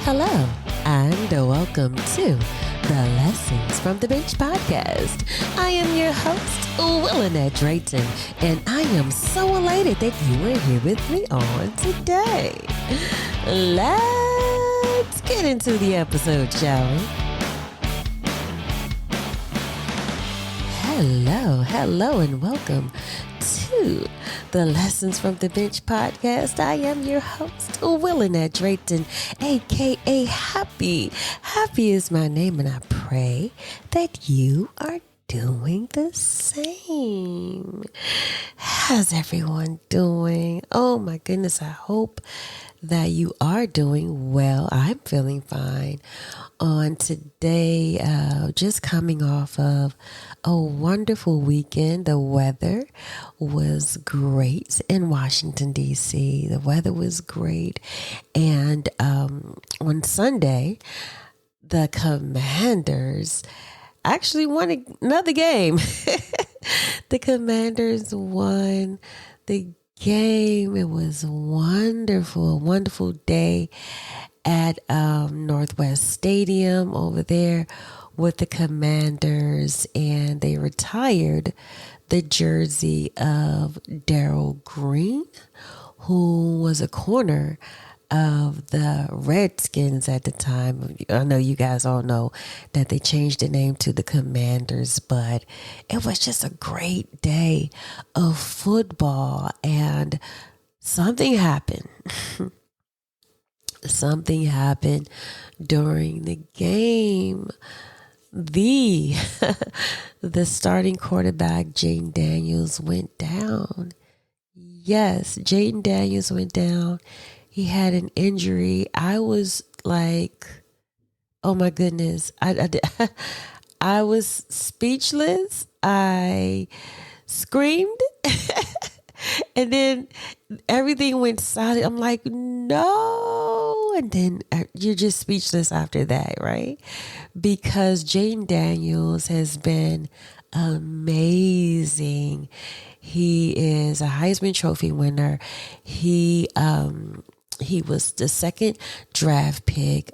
Hello, and welcome to the Lessons from the Bench podcast. I am your host, Willinette Drayton, and I am so elated that you are here with me on today. Let's get into the episode, shall we? Hello, and welcome to the Lessons from the Bench podcast. I am your host, Willinette Drayton, aka Happy. Happy is my name, and I pray that you are doing the same. How's everyone doing? Oh my goodness, I hope that you are doing well. I'm feeling fine on today, just coming off of a wonderful weekend. The weather was great in Washington, D.C. The weather was great. And on Sunday, the Commanders actually won another game. The Commanders won the game. It was wonderful, wonderful day at Northwest Stadium over there with the Commanders, and they retired the jersey of Darrell Green, who was a corner of the Redskins at the time. I know you guys all know that they changed the name to the Commanders, but it was just a great day of football, and something happened. Something happened during the game. The starting quarterback, Jayden Daniels, went down. Yes, Jayden Daniels went down. He had an injury. I was like, oh my goodness. I was speechless. I screamed. And then everything went silent. I'm like, no. And then you're just speechless after that, right? Because Jayden Daniels has been amazing. He is a Heisman Trophy winner. He was the second draft pick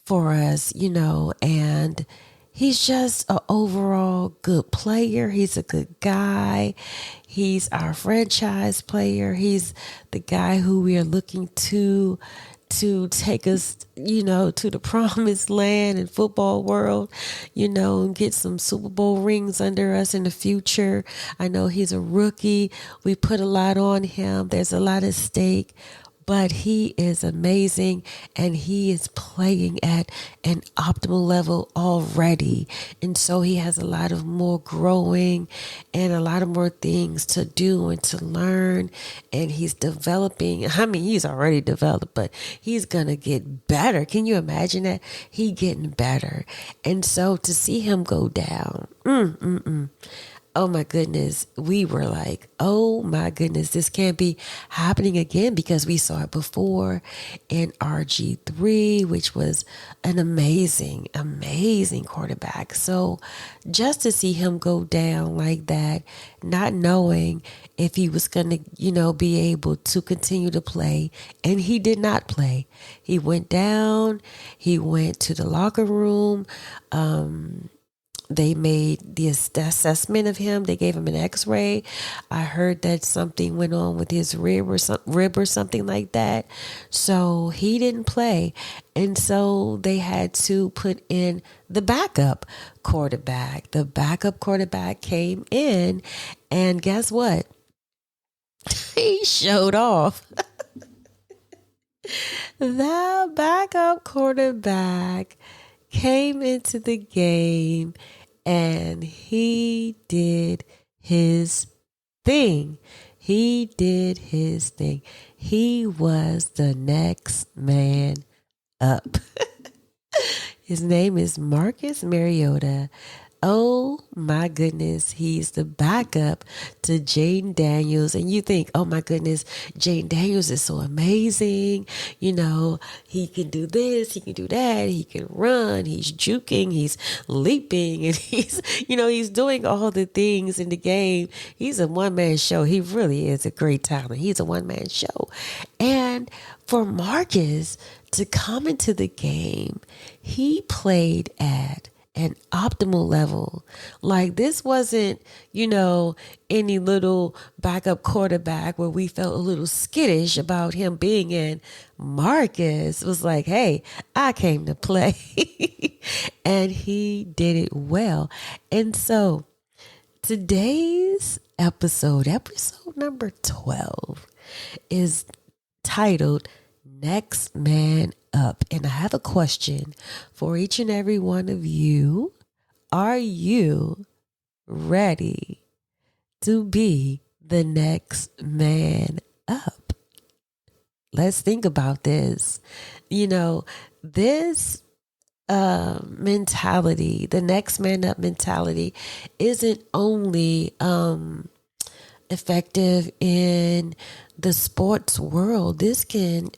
for us, and he's just an overall good player. He's a good guy. He's our franchise player. He's the guy who we are looking to take us, to the promised land and football world, and get some Super Bowl rings under us in the future. I know he's a rookie. We put a lot on him. There's a lot at stake. But he is amazing, and he is playing at an optimal level already. And so he has a lot of more growing and a lot of more things to do and to learn. And he's developing. I mean, he's already developed, but he's going to get better. Can you imagine that? He getting better. And so to see him go down, oh my goodness, we were like, oh my goodness, this can't be happening again, because we saw it before in RG3, which was an amazing, amazing quarterback. So just to see him go down like that, not knowing if he was going to, be able to continue to play, and he did not play. He went down, he went to the locker room, they made the assessment of him. They gave him an x-ray. I heard that something went on with his rib or something like that. So he didn't play. And so they had to put in the backup quarterback. The backup quarterback came in, and guess what? He showed off. The backup quarterback came into the game, and he did his thing. He did his thing. He was the next man up. His name is Marcus Mariota. Oh my goodness, he's the backup to Jane Daniels. And you think, oh my goodness, Jane Daniels is so amazing. You know, he can do this, he can do that, he can run, he's juking, he's leaping, and he's doing all the things in the game. He's a one man show. He really is a great talent. He's a one man show. And for Marcus to come into the game, he played at an optimal level. Like, this wasn't, any little backup quarterback where we felt a little skittish about him being in. Marcus was like, hey, I came to play. And he did it well. And so today's episode number 12, is titled Next Man Up. And I have a question for each and every one of you. Are you ready to be the next man up? Let's think about this. This mentality, the next man up mentality, isn't only effective in the sports world. This can,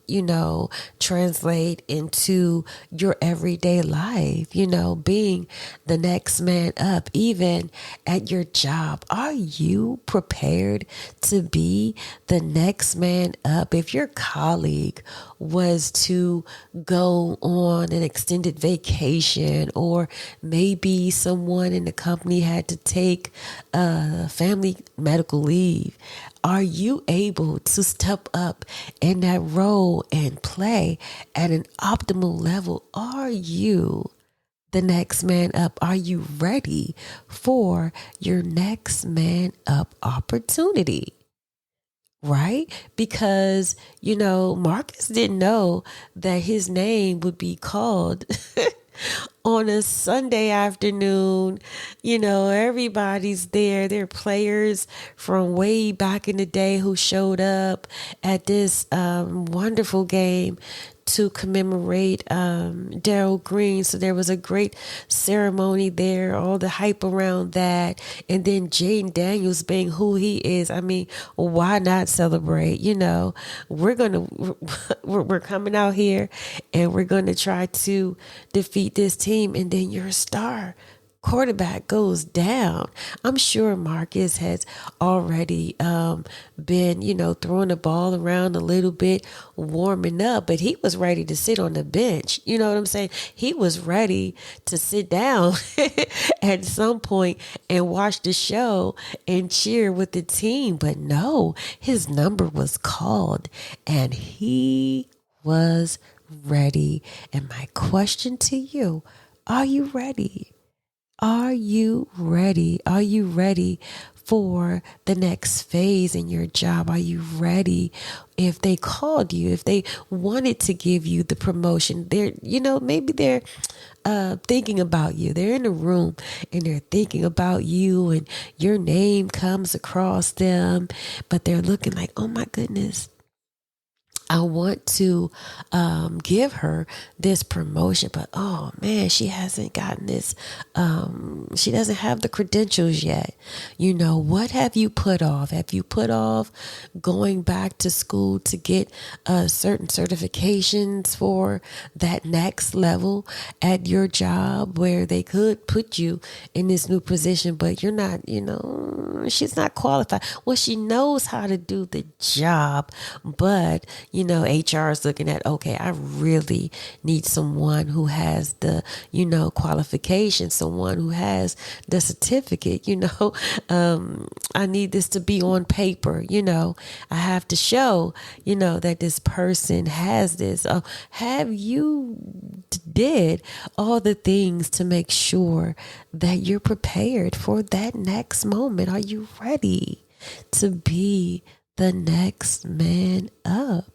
translate into your everyday life, being the next man up, even at your job. Are you prepared to be the next man up? If your colleague was to go on an extended vacation, or maybe someone in the company had to take family medical leave, are you able to step up in that role and play at an optimal level? Are you the next man up? Are you ready for your next man up opportunity? Right? Because, Marcus didn't know that his name would be called on a Sunday afternoon. Everybody's there. They're players from way back in the day who showed up at this wonderful game to commemorate Darryl Green. So there was a great ceremony there, all the hype around that. And then Jane Daniels being who he is. I mean, why not celebrate? We're coming out here and we're going to try to defeat this team. And then your star quarterback goes down. I'm sure Marcus has already been, throwing the ball around a little bit, warming up, but he was ready to sit on the bench. You know what I'm saying? He was ready to sit down at some point and watch the show and cheer with the team. But no, his number was called and he was ready. And my question to you, are you ready? Are you ready? Are you ready for the next phase in your job? Are you ready if they called you, if they wanted to give you the promotion? Maybe they're thinking about you. They're in a room and they're thinking about you and your name comes across them, but they're looking like, oh my goodness, I want to give her this promotion, but oh man, she hasn't gotten this. She doesn't have the credentials yet. What have you put off? Have you put off going back to school to get certain certifications for that next level at your job where they could put you in this new position, but you're not, she's not qualified. Well, she knows how to do the job, but HR is looking at, okay, I really need someone who has the, qualification, someone who has the certificate, I need this to be on paper, I have to show, that this person has this. Have you did all the things to make sure that you're prepared for that next moment? Are you ready to be the next man up?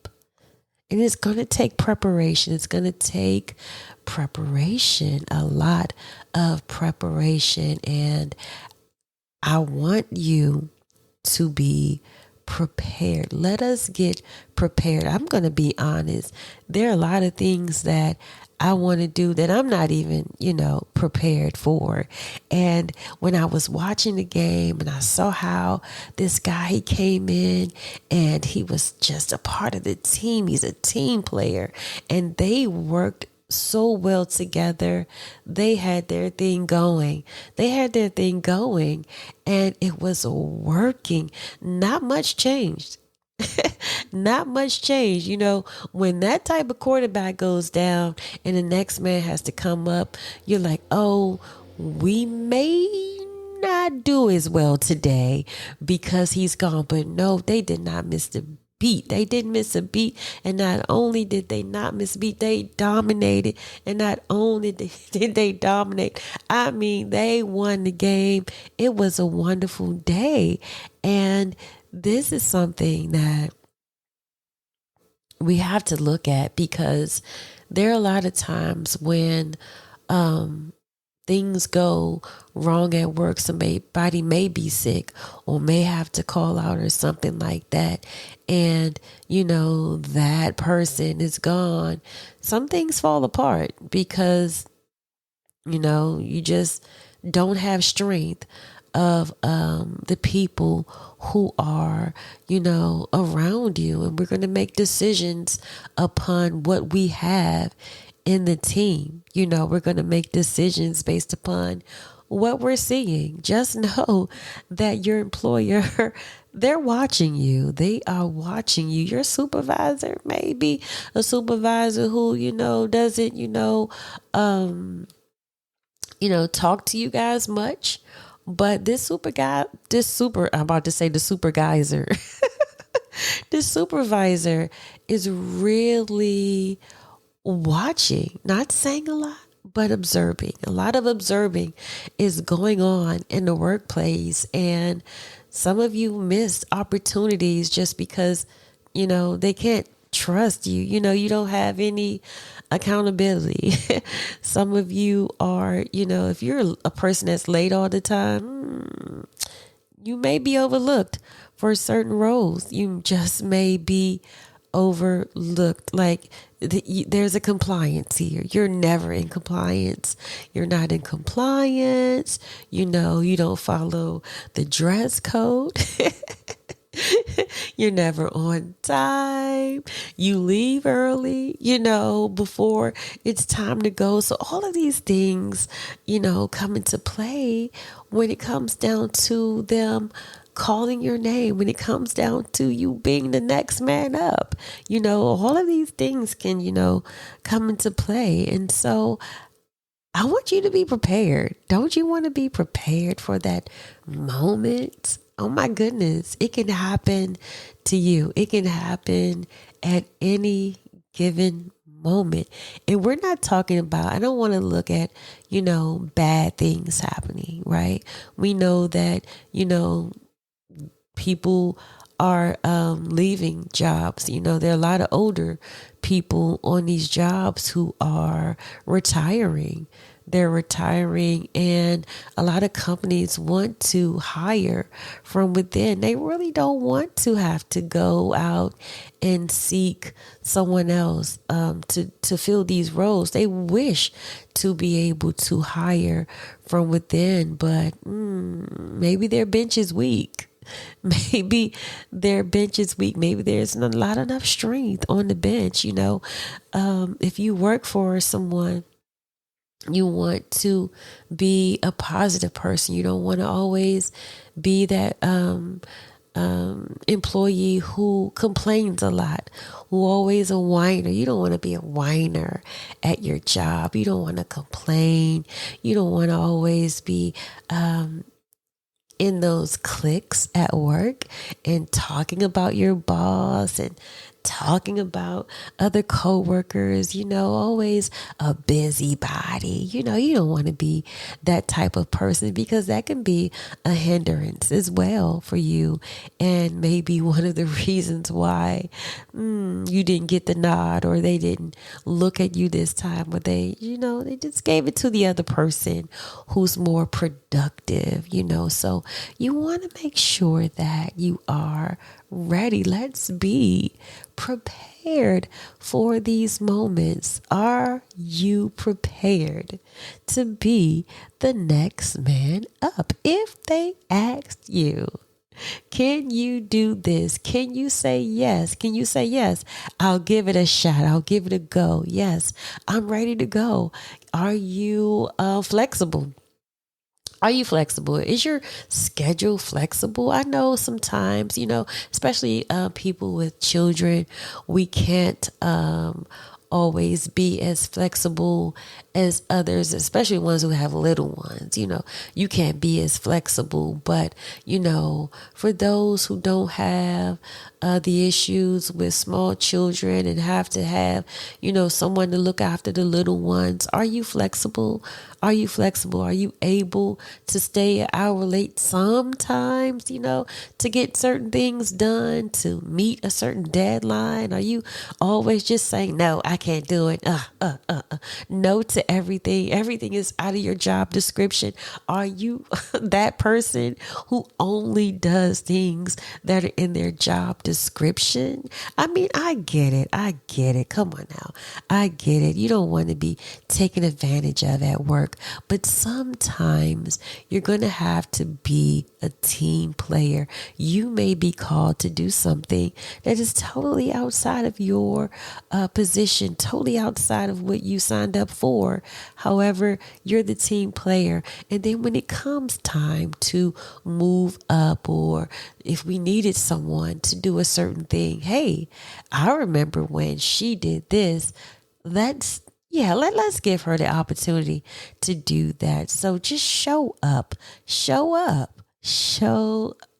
And it's going to take preparation. It's going to take preparation, a lot of preparation. And I want you to be prepared. Let us get prepared. I'm going to be honest. There are a lot of things that I want to do that I'm not even, prepared for. And when I was watching the game and I saw how this guy, he came in and he was just a part of the team. He's a team player and they worked so well together. They had their thing going. And it was working. Not much changed. Not much change. When that type of quarterback goes down and the next man has to come up, you're like, oh, we may not do as well today because he's gone. But no, they did not miss the beat. They didn't miss a beat. And not only did they not miss a beat, they dominated. And not only did they dominate, I mean, they won the game. It was a wonderful day. And this is something that we have to look at because there are a lot of times when things go wrong at work. Somebody may be sick or may have to call out or something like that. And, that person is gone. Some things fall apart because, you just don't have strength of the people who are, around you. And we're going to make decisions upon what we have in the team. We're going to make decisions based upon what we're seeing. Just know that your employer, they're watching you. They are watching you. Your supervisor may be a supervisor who, doesn't, talk to you guys much. But I'm about to say the supervisor. The supervisor is really watching, not saying a lot, but observing. A lot of observing is going on in the workplace. And some of you missed opportunities just because, they can't trust you. You don't have any accountability. Some of you are, if you're a person that's late all the time, you may be overlooked for certain roles. You just may be overlooked. Like there's a compliance here. You're never in compliance. You're not in compliance. You don't follow the dress code. You're never on time. You leave early, before it's time to go. So all of these things, come into play when it comes down to them calling your name, when it comes down to you being the next man up. All of these things can, come into play. And so I want you to be prepared. Don't you want to be prepared for that moment? Oh my goodness, it can happen to you. It can happen at any given moment. And we're not talking about, I don't want to look at, bad things happening, right? We know that, people are leaving jobs. There are a lot of older people on these jobs who are retiring. They're retiring, and a lot of companies want to hire from within. They really don't want to have to go out and seek someone else to fill these roles. They wish to be able to hire from within, but maybe their bench is weak. Maybe their bench is weak. Maybe there's not enough strength on the bench. If you work for someone, you want to be a positive person. You don't want to always be that employee who complains a lot, who always a whiner. You don't want to be a whiner at your job. You don't want to complain. You don't want to always be in those cliques at work and talking about your boss and talking about other coworkers, always a busybody. You don't want to be that type of person because that can be a hindrance as well for you. And maybe one of the reasons why you didn't get the nod or they didn't look at you this time, or they just gave it to the other person who's more productive, So you want to make sure that you are ready. Let's be prepared for these moments? Are you prepared to be the next man up? If they asked you, can you do this? Can you say yes? Can you say yes? I'll give it a shot. I'll give it a go. Yes, I'm ready to go. Are you flexible? Are you flexible? Is your schedule flexible? I know sometimes, especially people with children, we can't always be as flexible as others, especially ones who have little ones. You can't be as flexible. But, for those who don't have the issues with small children and have to have, someone to look after the little ones, are you flexible? Are you flexible? Are you able to stay an hour late sometimes, to get certain things done, to meet a certain deadline? Are you always just saying, no, I can't do it? No to everything. Everything is out of your job description. Are you that person who only does things that are in their job description? I mean, I get it. I get it. Come on now. I get it. You don't want to be taken advantage of at work, but sometimes you're going to have to be a team player. You may be called to do something that is totally outside of your position, totally outside of what you signed up for. However, you're the team player. And then when it comes time to move up, or if we needed someone to do a certain thing, hey, I remember when she did this. Let's give her the opportunity to do that. So just show up, show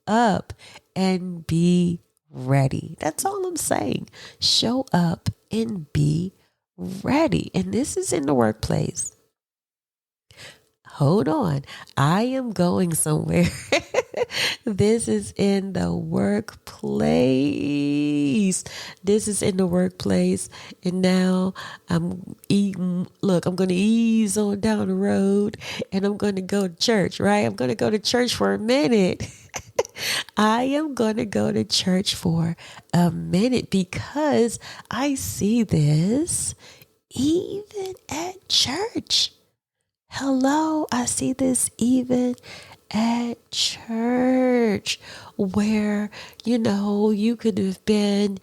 up and be ready. That's all I'm saying. Show up and be ready. And this is in the workplace. Hold on. I am going somewhere. This is in the workplace. This is in the workplace. And now I'm going to ease on down the road and I'm going to go to church, right? I'm going to go to church for a minute. I am going to go to church for a minute because I see this even at church. Hello, I see this even at church where, you could have been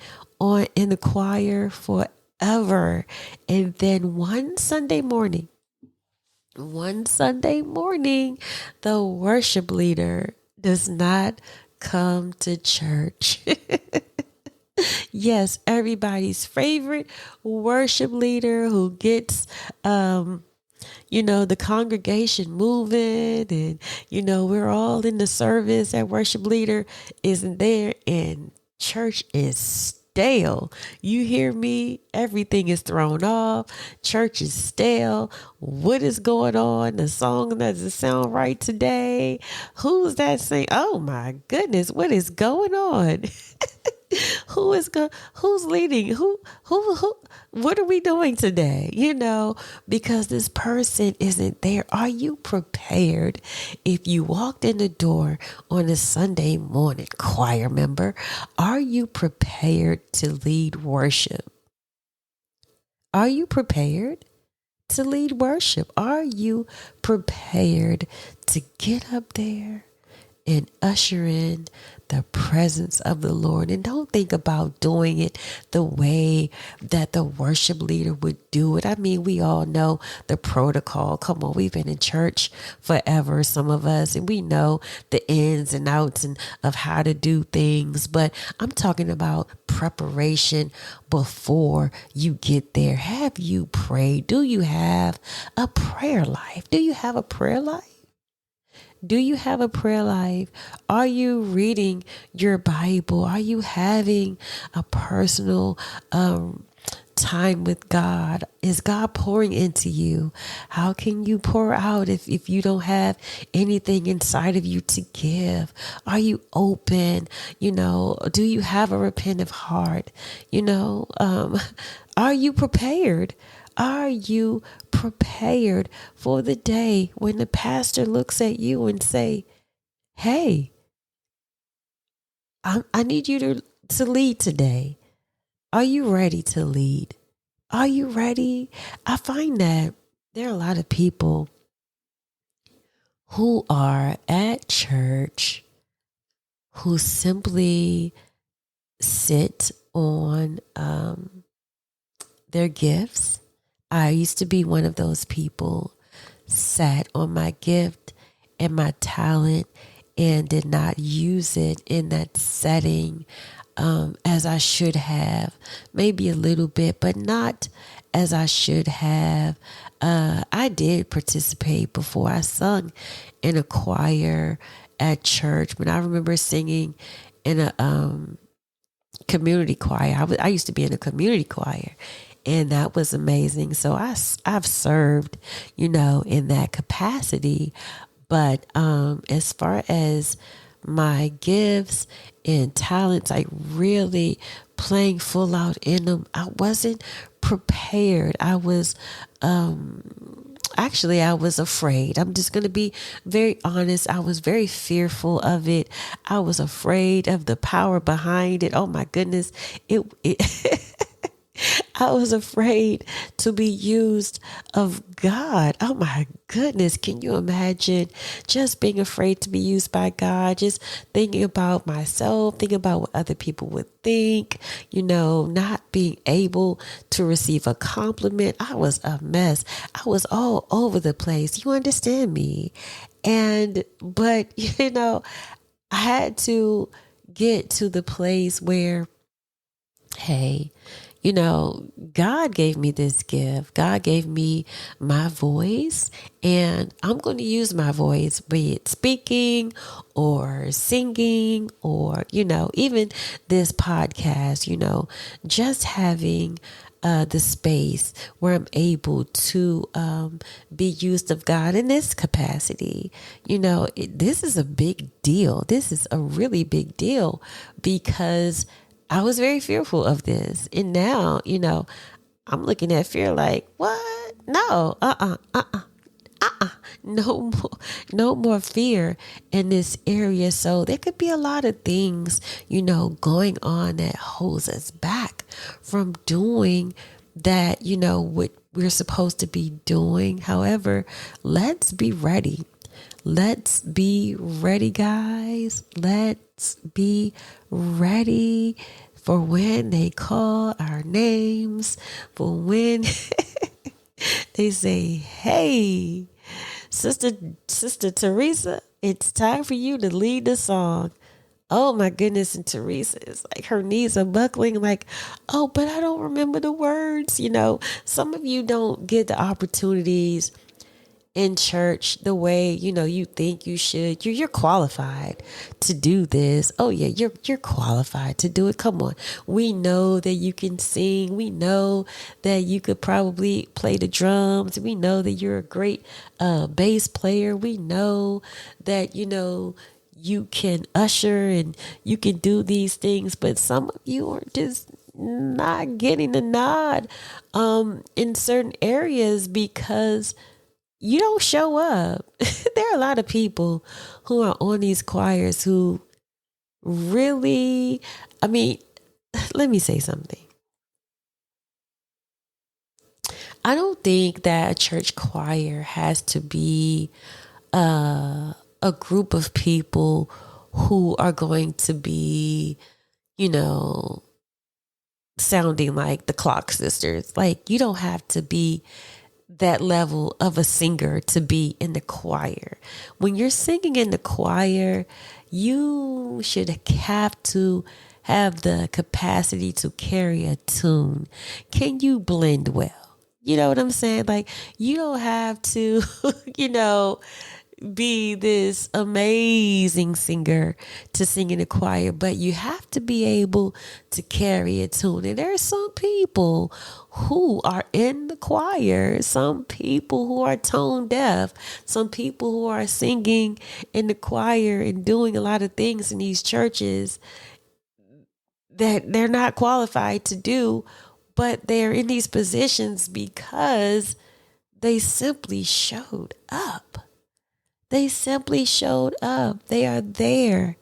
in the choir forever. And then one Sunday morning, the worship leader does not come to church. Yes, everybody's favorite worship leader who gets, the congregation moving and, we're all in the service. That worship leader isn't there and church is stale. You hear me? Everything is thrown off. Church is stale. What is going on? The song doesn't sound right today. Who's that saying? Oh my goodness, what is going on? Who's leading? Who, what are we doing today? Because this person isn't there. Are you prepared? If you walked in the door on a Sunday morning, choir member, are you prepared to lead worship? Are you prepared to lead worship? Are you prepared to get up there and usher in the presence of the Lord? And don't think about doing it the way that the worship leader would do it. I mean, we all know the protocol. Come on, we've been in church forever, some of us, and we know the ins and outs of how to do things. But I'm talking about preparation before you get there. Have you prayed? Do you have a prayer life? Do you have a prayer life? Do you have a prayer life? Are you reading your Bible? Are you having a personal time with God? Is God pouring into you? How can you pour out if you don't have anything inside of you to give? Are you open? Do you have a repentant heart? Are you prepared? Are you prepared for the day when the pastor looks at you and say, hey, I need you to lead today. Are you ready to lead? Are you ready? I find that there are a lot of people who are at church who simply sit on their gifts. I used to be one of those people, sat on my gift and my talent and did not use it in that setting as I should have. Maybe a little bit, but not as I should have. I did participate before. I sung in a choir at church, but I remember singing in a community choir. I used to be in a community choir, and that was amazing. So I've served, in that capacity. But as far as my gifts and talents, like really playing full out in them, I wasn't prepared. I was afraid. I'm just going to be very honest. I was very fearful of it. I was afraid of the power behind it. Oh my goodness. It I was afraid to be used of God. Oh my goodness. Can you imagine just being afraid to be used by God? Just thinking about myself, thinking about what other people would think, not being able to receive a compliment. I was a mess. I was all over the place. You understand me? But I had to get to the place where, hey, God gave me this gift. God gave me my voice, and I'm going to use my voice, be it speaking or singing or, even this podcast, just having the space where I'm able to be used of God in this capacity. This is a big deal. This is a really big deal because I was very fearful of this. And now, I'm looking at fear like, what? No, no more, no more fear in this area. So there could be a lot of things, going on that holds us back from doing that, what we're supposed to be doing. However, let's be ready. Let's be ready, guys. Let's be ready for when they call our names, for when they say, hey, Sister Teresa, it's time for you to lead the song. Oh my goodness. And Teresa is like, her knees are buckling, like, oh, but I don't remember the words. Some of you don't get the opportunities in church the way you think you should. You're qualified to do this. Oh yeah, you're qualified to do it. Come on. We know that you can sing. We know that you could probably play the drums. We know that you're a great bass player. We know that you can usher and you can do these things, but some of you are just not getting the nod in certain areas because you don't show up. There are a lot of people who are on these choirs who really, let me say something. I don't think that a church choir has to be a group of people who are going to be, sounding like the Clock Sisters. Like, you don't have to be that level of a singer to be in the choir. When you're singing in the choir, you should have to have the capacity to carry a tune. Can you blend well? You know what I'm saying? Like, you don't have to, be this amazing singer to sing in a choir, but you have to be able to carry a tune. And there are some people who are in the choir, some people who are tone deaf, some people who are singing in the choir and doing a lot of things in these churches that they're not qualified to do, but they're in these positions because they simply showed up. They simply showed up. They are there.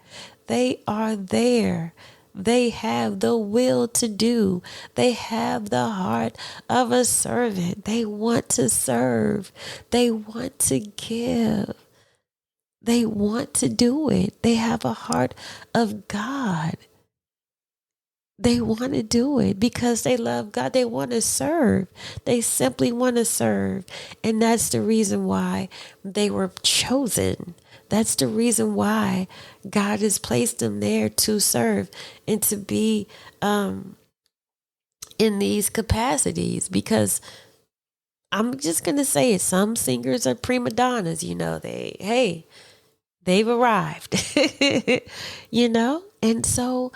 They are there. They have the will to do. They have the heart of a servant. They want to serve. They want to give. They want to do it. They have a heart of God. They want to do it because they love God. They want to serve. They simply want to serve. And that's the reason why they were chosen. That's the reason why God has placed them there to serve and to be in these capacities. Because I'm just going to say it. Some singers are prima donnas, they've arrived, and so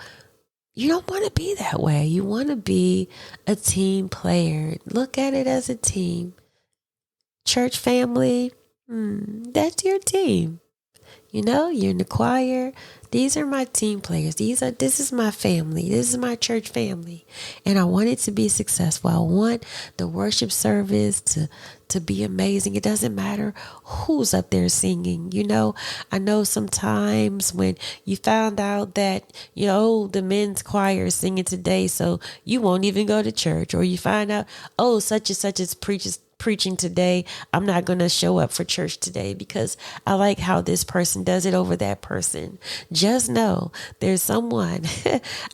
you don't want to be that way. You want to be a team player. Look at it as a team. Church family, that's your team. You're in the choir. These are my team players. This is my family. This is my church family. And I want it to be successful. I want the worship service to be amazing. It doesn't matter who's up there singing. I know sometimes when you found out that, the men's choir is singing today, so you won't even go to church, or you find out, such and such is preaching today, I'm not going to show up for church today because I like how this person does it over that person. Just know there's someone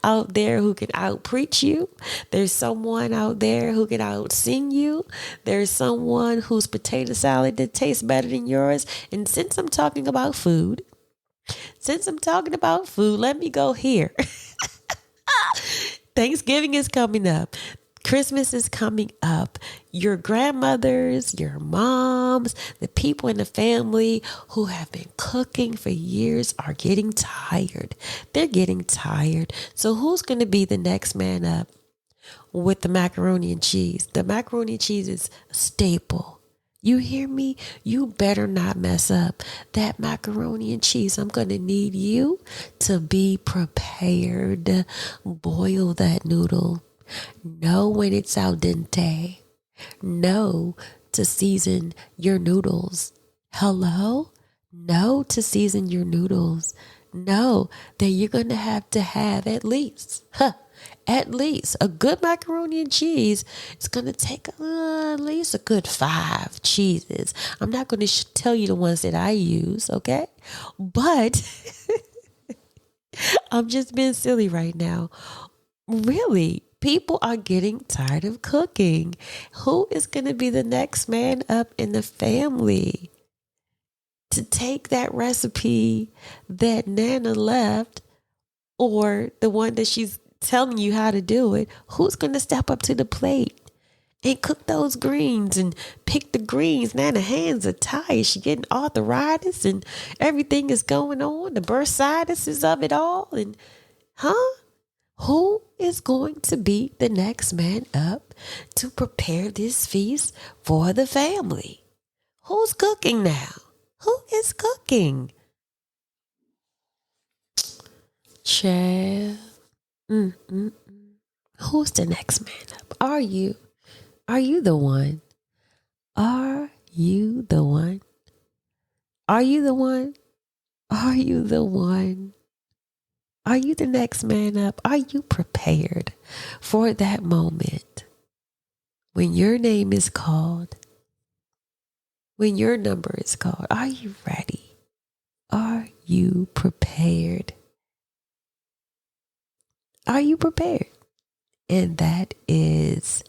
out there who can out preach you. There's someone out there who can out sing you. There's someone whose potato salad that tastes better than yours. And since I'm talking about food, let me go here. Thanksgiving is coming up. Christmas is coming up. Your grandmothers, your moms, the people in the family who have been cooking for years are getting tired. They're getting tired. So who's going to be the next man up with the macaroni and cheese? The macaroni and cheese is a staple. You hear me? You better not mess up that macaroni and cheese. I'm going to need you to be prepared. Boil that noodle. Know when it's al dente. Know to season your noodles. Hello? Know to season your noodles. Know that you're going to have at least a good macaroni and cheese. It's going to take at least a good 5 cheeses. I'm not going to tell you the ones that I use, okay? But I'm just being silly right now. Really, people are getting tired of cooking. Who is going to be the next man up in the family to take that recipe that Nana left, or the one that she's telling you how to do it? Who's going to step up to the plate and cook those greens and pick the greens? Nana's hands are tired. She's getting arthritis and everything is going on. The bursitis of it all. And who is going to be the next man up to prepare this feast for the family? Who's cooking now? Who is cooking? Chef. Who's the next man up? Are you? Are you the one? Are you the one? Are you the one? Are you the one? Are you the next man up? Are you prepared for that moment when your name is called? When your number is called? Are you ready? Are you prepared? Are you prepared? And that is,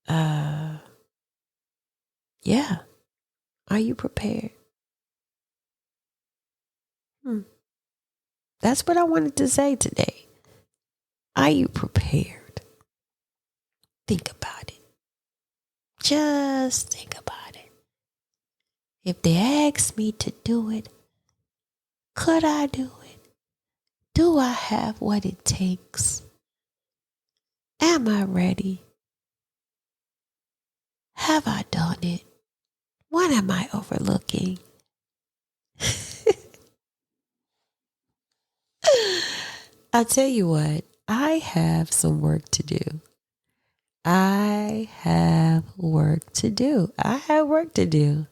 yeah. Are you prepared? That's what I wanted to say today. Are you prepared? Think about it. Just think about it. If they ask me to do it, could I do it? Do I have what it takes? Am I ready? Have I done it? What am I overlooking? I'll tell you what, I have some work to do. I have work to do. I have work to do.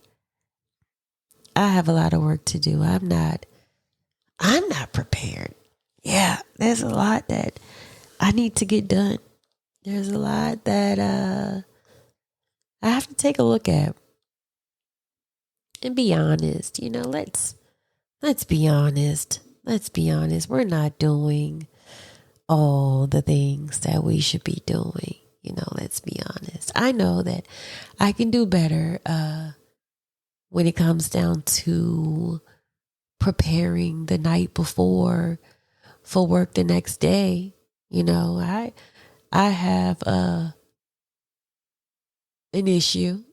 I have a lot of work to do. I'm not prepared yeah, there's a lot that I need to get done. There's a lot that I have to take a look at and be honest. Let's be honest. Let's be honest. We're not doing all the things that we should be doing. Let's be honest. I know that I can do better when it comes down to preparing the night before for work the next day. I have an issue,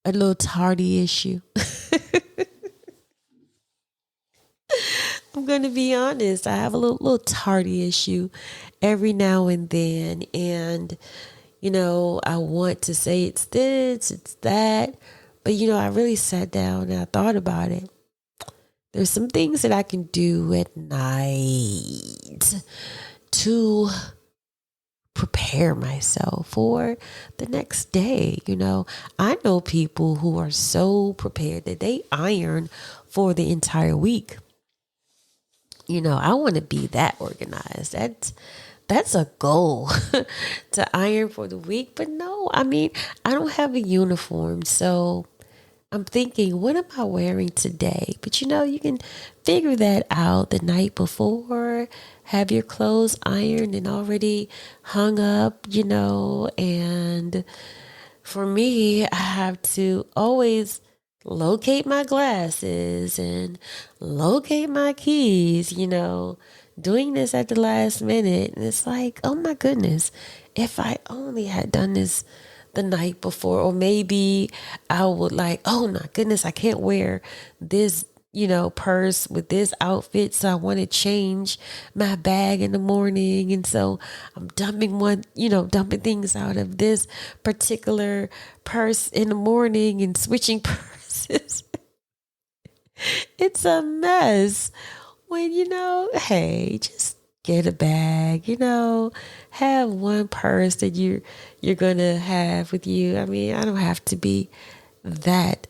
a little tardy issue. I'm gonna be honest. I have a little tardy issue every now and then, and I want to say it's this, it's that, but I really sat down and I thought about it. There's some things that I can do at night to prepare myself for the next day. I know people who are so prepared that they iron for the entire week. I want to be that organized. That's a goal to iron for the week. But no, I don't have a uniform. So I'm thinking, what am I wearing today? But you can figure that out the night before, have your clothes ironed and already hung up, and for me, I have to always locate my glasses and locate my keys, doing this at the last minute. And it's like, oh my goodness, if I only had done this the night before, or maybe I would like, oh my goodness, I can't wear this, purse with this outfit. So I want to change my bag in the morning. And so I'm dumping things out of this particular purse in the morning and switching purses. It's a mess when, hey, just get a bag, have one purse that you're going to have with you. I don't have to be that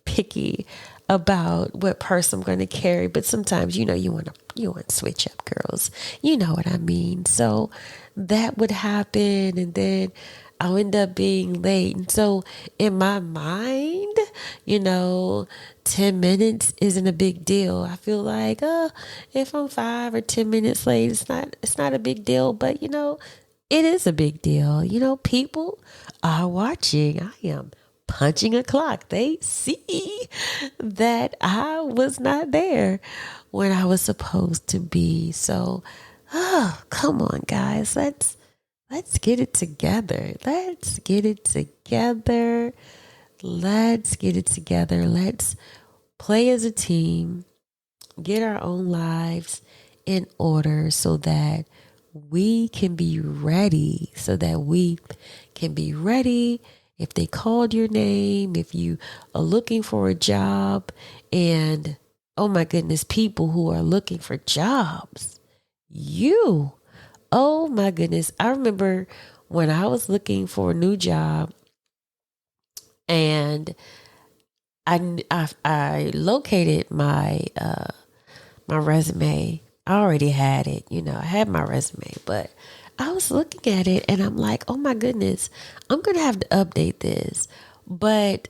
picky about what purse I'm going to carry, but sometimes you want to switch up, girls. You know what I mean? So that would happen, and then I'll end up being late. And so in my mind, 10 minutes isn't a big deal. I feel like, if I'm 5 or 10 minutes late, it's not a big deal, but it is a big deal. People are watching. I am punching a clock. They see that I was not there when I was supposed to be. So, come on, guys. Let's get it together. Let's get it together. Let's get it together. Let's play as a team, get our own lives in order so that we can be ready, if they called your name, if you are looking for a job. And oh my goodness, people who are looking for jobs, oh my goodness. I remember when I was looking for a new job, and I located my my resume. I already had it, I had my resume, but I was looking at it and I'm like, oh my goodness, I'm gonna have to update this. But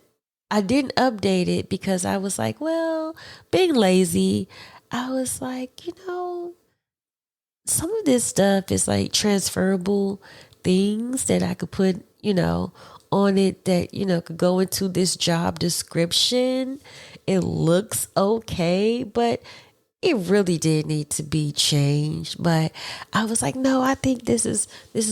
I didn't update it because I was like, well, being lazy. I was like, some of this stuff is like transferable things that I could put, on it that, could go into this job description. It looks okay, but it really did need to be changed. But I was like, no, I think this is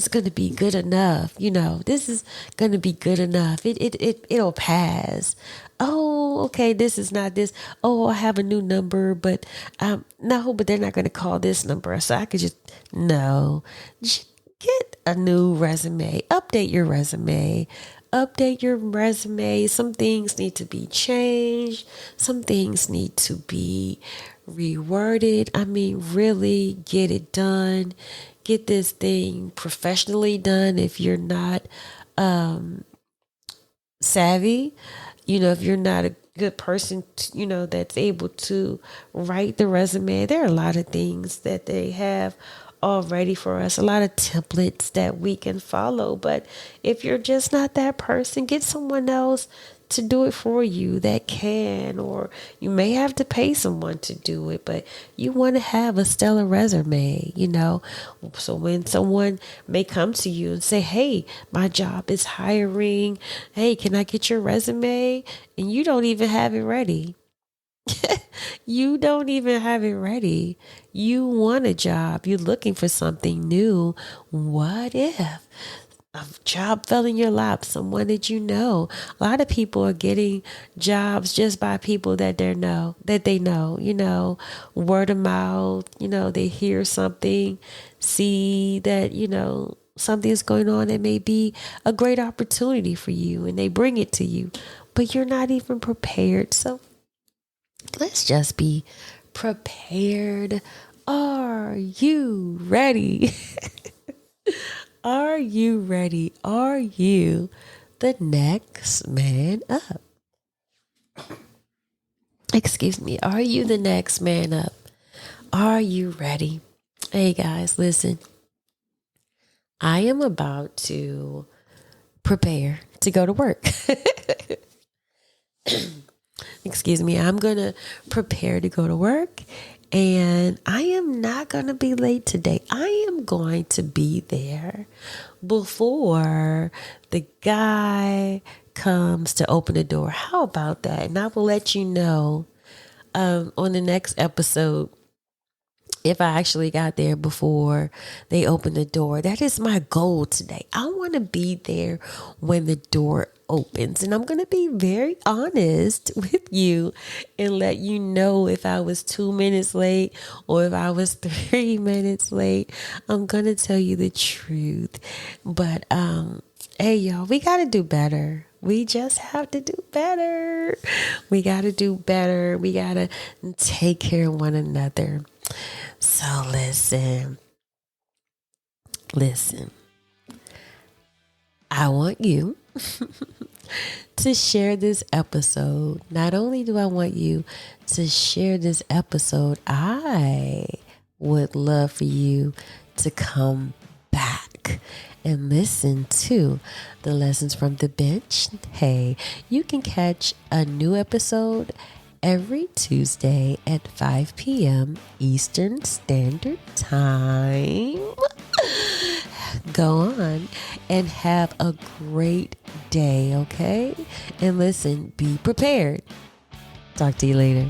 going to be good enough. This is going to be good enough. It'll pass. Oh, okay. This is not this. Oh, I have a new number, but no, but they're not going to call this number. So I could just get a new resume, update your resume. Some things need to be changed. Some things need to be reworded. Really get it done. Get this thing professionally done. If you're not savvy, if you're not good person, that's able to write the resume. There are a lot of things that they have already for us, a lot of templates that we can follow. But if you're just not that person, get someone else to do it for you that can, or you may have to pay someone to do it, but you want to have a stellar resume. So when someone may come to you and say, hey, my job is hiring, hey, can I get your resume? And you don't even have it ready. You don't even have it ready. You want a job. You're looking for something new. What if a job fell in your lap? Someone that you know. A lot of people are getting jobs just by people that they know. Word of mouth. They hear something, see that something is going on that may be a great opportunity for you, and they bring it to you, but you're not even prepared. So let's just be prepared. Are you ready? Are you ready? Are you the next man up? Excuse me. Are you the next man up? Are you ready? Hey guys, listen. I am about to prepare to go to work. Excuse me. I'm going to prepare to go to work, and I am not going to be late today. I am going to be there before the guy comes to open the door. How about that? And I will let you know on the next episode if I actually got there before they open the door. That is my goal today. I want to be there when the door opens. And I'm going to be very honest with you and let you know if I was 2 minutes late or if I was 3 minutes late. I'm going to tell you the truth. But, hey, y'all, we got to do better. We just have to do better. We got to do better. We got to take care of one another. So listen, I want you to share this episode. Not only do I want you to share this episode, I would love for you to come back and listen to the Lessons from the Bench. Hey, you can catch a new episode every Tuesday at 5 p.m. Eastern Standard Time. Go on and have a great day, okay? And listen, be prepared. Talk to you later.